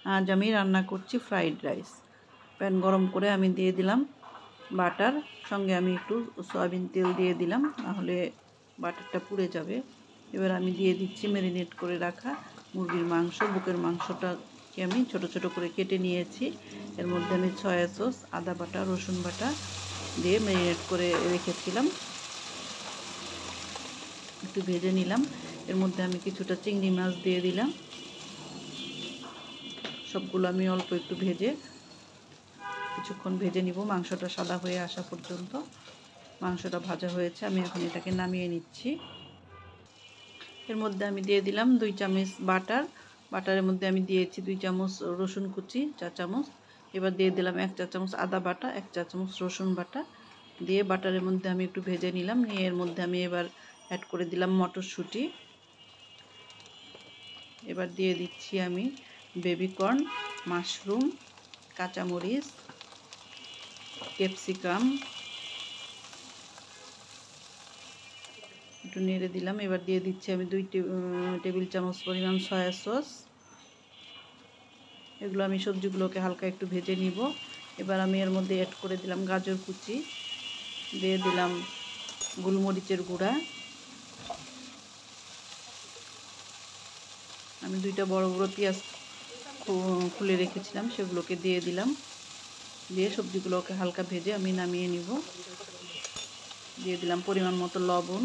আজ আমি রান্না করছি ফ্রাইড রাইস। প্যান গরম করে আমি দিয়ে দিলাম বাটার, সঙ্গে আমি একটু সয়াবিন তেল দিয়ে দিলাম, নাহলে বাটারটা পুড়ে যাবে। এবার আমি দিয়ে দিচ্ছি ম্যারিনেট করে রাখা মুরগির মাংস। বুকের মাংসটাকে আমি ছোট ছোট করে কেটে নিয়েছি। এর মধ্যে আমি সয়া সস, আদা বাটা, রসুন বাটা দিয়ে ম্যারিনেট করে রেখেছিলাম, একটু ভেজে নিলাম। এর মধ্যে আমি কিছুটা চিংড়ি মাছ দিয়ে দিলাম। সবগুলো আমি অল্প একটু কিছুক্ষণ ভেজে নিব, মাংসটা সাদা হয়ে আসা পর্যন্ত। মাংসটা ভাজা হয়েছে, আমি এখন এটাকে নামিয়ে নিচ্ছি। এর মধ্যে আমি দিয়ে দিলাম 2 চামচ বাটার। বাটারের মধ্যে আমি দিয়েছি 2 চামচ রসুন কুচি, 4 চামচ। এবার দিয়ে দিলাম 1 চা চামচ আদা বাটা, 1 চা চামচ রসুন বাটা দিয়ে বাটারের মধ্যে আমি একটু ভেজে নিলাম। নিয়ে এর মধ্যে আমি এবার অ্যাড করে দিলাম মটরশুঁটি। এবার দিয়ে দিচ্ছি আমি বেবিকর্ন, মাশরুম, কাঁচামরিচ, ক্যাপসিকাম, একটু নেড়ে দিলাম। এবার দিয়ে দিচ্ছি আমি 2 টেবিল চামচ পরিমাণ সয়া সস। এগুলো আমি সবজিগুলোকে হালকা একটু ভেজে নিব। এবার আমি এর মধ্যে অ্যাড করে দিলাম গাজর কুচি, দিয়ে দিলাম গোলমরিচের গুঁড়া। আমি 2টা বড় বড় পেঁয়াজ খুলে রেখেছিলাম, সেগুলোকে দিয়ে দিলাম। দিয়ে সবজিগুলোকে হালকা ভেজে আমি নামিয়ে নিব। দিয়ে দিলাম পরিমাণ মতো লবণ।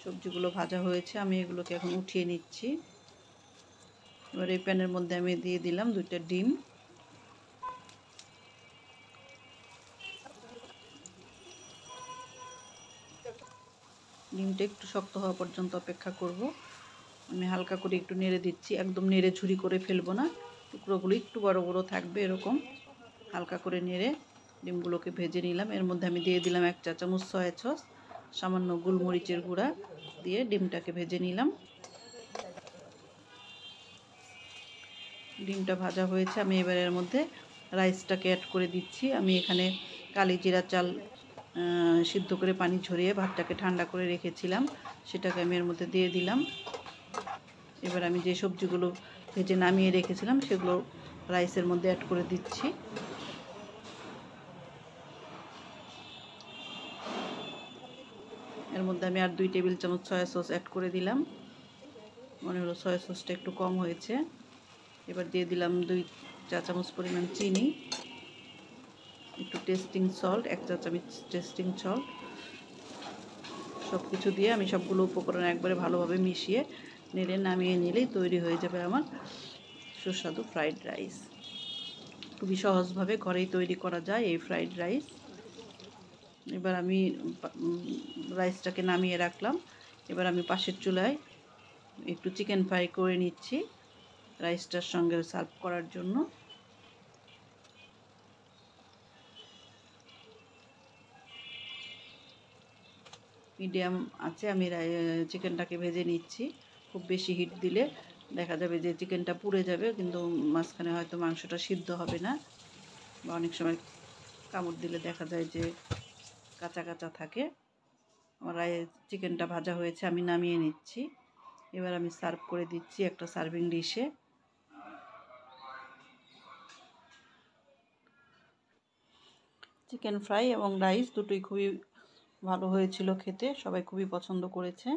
সবজিগুলো ভাজা হয়েছে, আমি এগুলোকে এখন উঠিয়ে নিচ্ছি। এবার এই প্যানের মধ্যে আমি দিয়ে দিলাম 2টা ডিম। ডিমটা একটু শক্ত হওয়া পর্যন্ত অপেক্ষা করব। আমি হালকা করে একটু নেড়ে দিচ্ছি, একদম নেড়ে ঝুরি করে ফেলবো না, টুকরোগুলো একটু বড় বড় থাকবে, এরকম হালকা করে নেড়ে ডিমগুলোকে ভেজে নিলাম। এর মধ্যে আমি দিয়ে দিলাম 1 চা চামচ সয়া সস, সামান্য গোলমরিচের গুঁড়া দিয়ে ডিমটাকে ভেজে নিলাম। ডিমটা ভাজা হয়েছে, আমি এবার এর মধ্যে রাইসটাকে অ্যাড করে দিচ্ছি। আমি এখানে কালি জিরা চাল সিদ্ধ করে পানি ঝরিয়ে ভাতটাকে ঠান্ডা করে রেখেছিলাম, সেটাকে আমি এর মধ্যে দিয়ে দিলাম। এবার আমি যে সবজিগুলো ভেজে নামিয়ে রেখেছিলাম সেগুলো রাইসের মধ্যে অ্যাড করে দিচ্ছি। এর মধ্যে আমি আর 2 টেবিল চামচ সয়া সস অ্যাড করে দিলাম। মনে হলো সয়া সসটা একটু কম হয়েছে। এবার দিয়ে দিলাম 2 চা চামচ পরিমাণ চিনি, একটু টেস্টিং সল্ট, 1 চা চামচ টেস্টিং সল্ট। সব কিছু দিয়ে আমি সবগুলো উপকরণ একবারে ভালোভাবে মিশিয়ে নেড়ে নামিয়ে নিলেই তৈরি হয়ে যাবে আমার সুস্বাদু ফ্রাইড রাইস। খুবই সহজভাবে ঘরেই তৈরি করা যায় এই ফ্রাইড রাইস। এবার আমি রাইসটাকে নামিয়ে রাখলাম। এবার আমি পাশের চুলায় একটু চিকেন ফ্রাই করে নিচ্ছি রাইসটার সঙ্গে সার্ভ করার জন্য। মিডিয়াম আছে আমি চিকেনটাকে ভেজে নিচ্ছি। খুব বেশি হিট দিলে দেখা যাবে যে চিকেনটা পুড়ে যাবে, কিন্তু মাঝখানে হয়তো মাংসটা সিদ্ধ হবে না, বা অনেক সময় কামড় দিলে দেখা যায় যে কাঁচা কাঁচা থাকে। আমার চিকেনটা ভাজা হয়েছে, আমি নামিয়ে নিচ্ছি। এবার আমি সার্ভ করে দিচ্ছি একটা সার্ভিং ডিশে। চিকেন ফ্রাই এবং রাইস দুটোই খুবই ভালো হয়েছিল খেতে, সবাই খুবই পছন্দ করেছে।